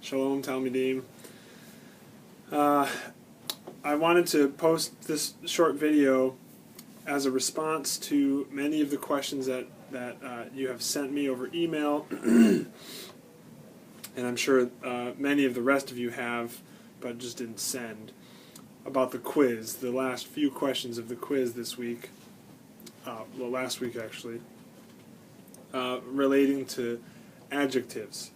Shalom Talmidim. I wanted to post this short video as a response to many of the questions that you have sent me over email, and I'm sure many of the rest of you have, but just didn't send, about the quiz, the last few questions of the quiz this week, well, last week actually, relating to adjectives,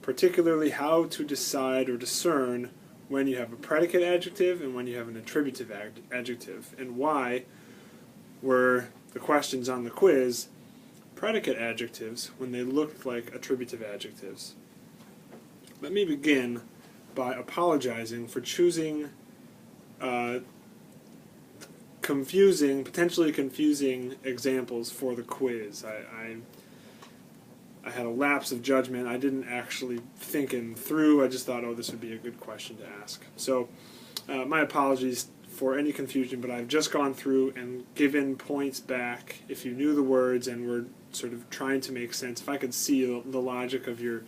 particularly how to decide or discern when you have a predicate adjective and when you have an attributive adjective, and why were the questions on the quiz predicate adjectives when they looked like attributive adjectives. Let me begin by apologizing for choosing potentially confusing examples for the quiz. I had a lapse of judgment. I didn't actually think them through. I just thought, oh, this would be a good question to ask. So my apologies for any confusion, but I've just gone through and given points back if you knew the words and were sort of trying to make sense. If I could see the logic of your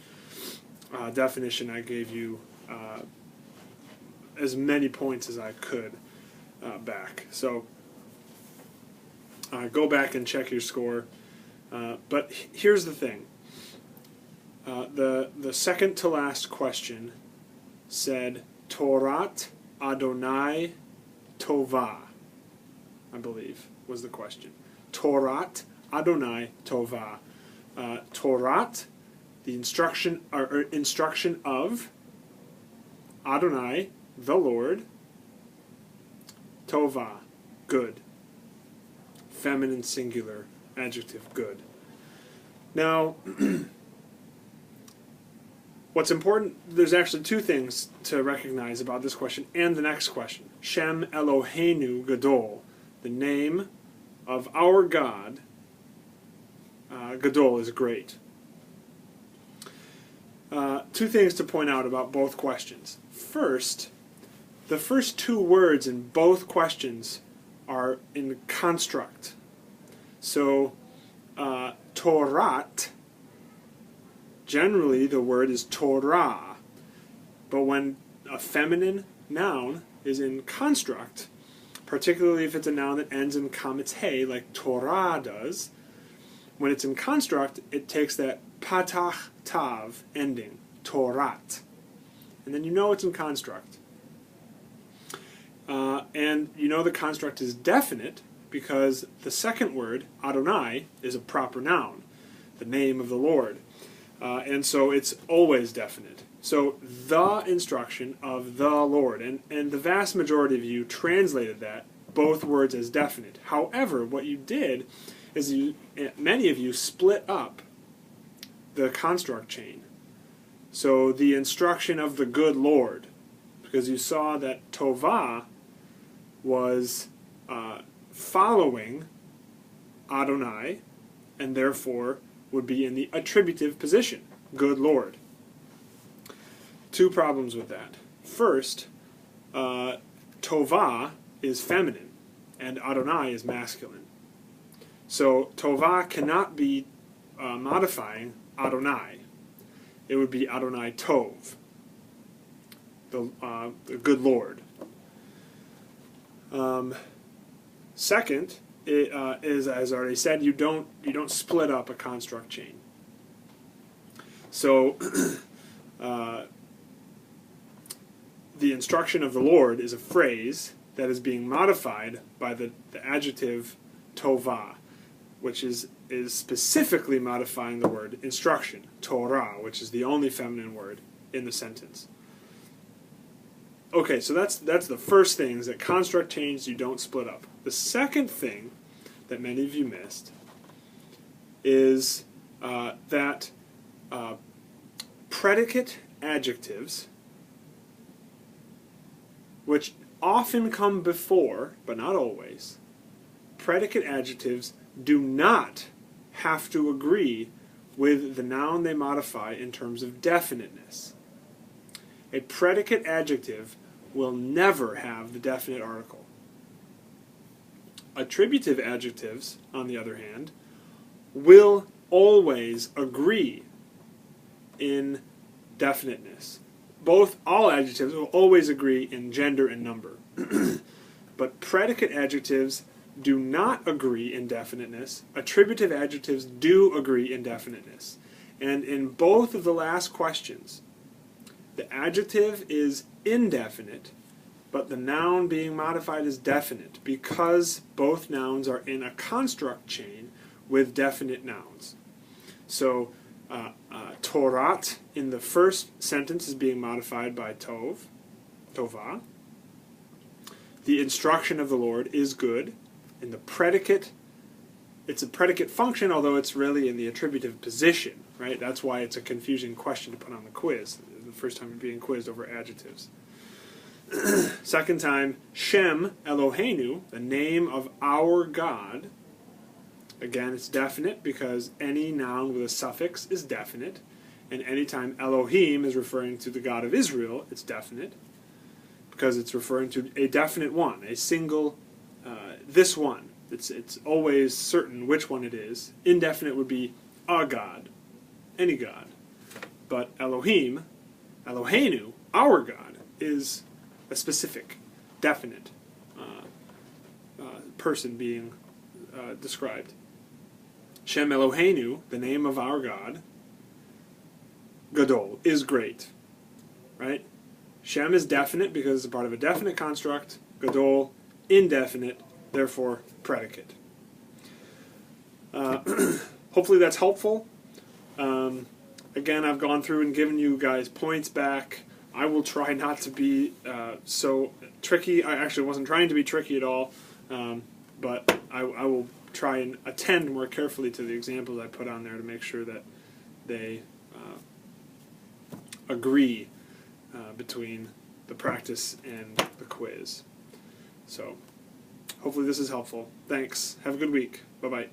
definition, I gave you as many points as I could back. So go back and check your score. But here's the thing. The second to last question said Torat Adonai Tova, I believe was the question. Torat Adonai Tova. Torat, the instruction of Adonai, the Lord. Tova, good. Feminine singular adjective, good. Now, what's important, there's actually two things to recognize about this question and the next question. Shem Eloheinu Gadol, the name of our God, Gadol is great. Two things to point out about both questions. First, the first two words in both questions are in construct. So, Torat, generally the word is Torah, but when a feminine noun is in construct, particularly if it's a noun that ends in kametz hey, like Torah does, when it's in construct, it takes that patach tav ending, Torat, and then you know it's in construct. And you know the construct is definite because the second word, Adonai, is a proper noun, the name of the Lord. And so it's always definite. So the instruction of the Lord, and the vast majority of you translated that, both words, as definite. However, what you did is many of you split up the construct chain. So the instruction of the good Lord, because you saw that Tovah was following Adonai, and therefore would be in the attributive position, good Lord. Two problems with that. First, Tovah is feminine, and Adonai is masculine. So Tovah cannot be modifying Adonai. It would be Adonai Tov, the good Lord. Second, it is, as I already said, you don't split up a construct chain. So the instruction of the Lord is a phrase that is being modified by the adjective Tovah, which is specifically modifying the word instruction, Torah, which is the only feminine word in the sentence. Okay, so that's the first thing, is that construct chains you don't split up. The second thing that many of you missed is that predicate adjectives, which often come before, but not always, predicate adjectives do not have to agree with the noun they modify in terms of definiteness. A predicate adjective will never have the definite article. Attributive adjectives, on the other hand, will always agree in definiteness. All adjectives will always agree in gender and number. But predicate adjectives do not agree in definiteness. Attributive adjectives do agree in definiteness. And in both of the last questions, the adjective is indefinite, but the noun being modified is definite because both nouns are in a construct chain with definite nouns. So Torat in the first sentence is being modified by Tova. The instruction of the Lord is good. In the predicate, it's a predicate function, although it's really in the attributive position, right? That's why it's a confusing question to put on the quiz, the first time you're being quizzed over adjectives. Second time, Shem Eloheinu, the name of our God. Again, it's definite because any noun with a suffix is definite. And anytime Elohim is referring to the God of Israel, it's definite because it's referring to a definite one, a single, this one. It's always certain which one it is. Indefinite would be a God, any God. But Elohim, Eloheinu, our God, is a specific, definite person being described. Shem Eloheinu, the name of our God, Gadol, is great. Right? Shem is definite because it's a part of a definite construct. Gadol, indefinite, therefore predicate. Hopefully that's helpful. Again, I've gone through and given you guys points back. I will try not to be so tricky. I actually wasn't trying to be tricky at all, but I will try and attend more carefully to the examples I put on there to make sure that they agree between the practice and the quiz. So hopefully this is helpful. Thanks. Have a good week. Bye-bye.